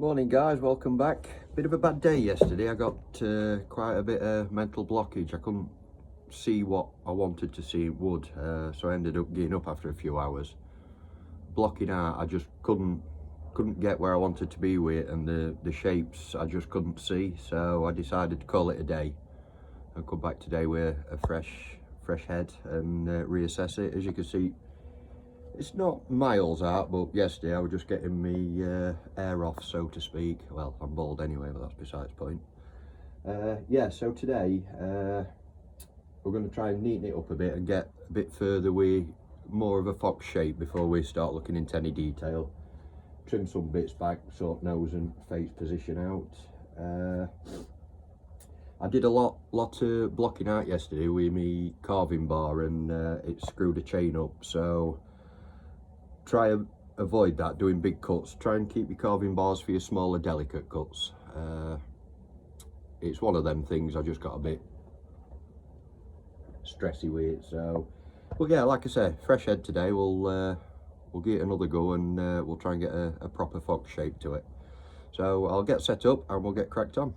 Morning guys, welcome back. Bit of a bad day yesterday. I got quite a bit of mental blockage. I couldn't see what I wanted to see in wood, so I ended up getting up after a few hours. Blocking out, I just couldn't get where I wanted to be with it, and the shapes I just couldn't see, so I decided to call it a day and come back today with a fresh head and reassess it. As you can see, it's not miles out, but yesterday I was just getting me air off, so to speak. Well, I'm bald anyway, but that's besides the point. Yeah, so today we're going to try and neaten it up a bit and get a bit further with more of a fox shape before we start looking into any detail. Trim some bits back, sort nose and face position out. I did a lot of blocking out yesterday with me carving bar, and it screwed a chain up, so try and avoid that, doing big cuts. Try and keep your carving bars for your smaller delicate cuts. It's one of them things I just got a bit stressy with it, so but yeah, like I say, fresh head today. We'll give it another go, and we'll try and get a proper fox shape to it. So I'll get set up and we'll get cracked on.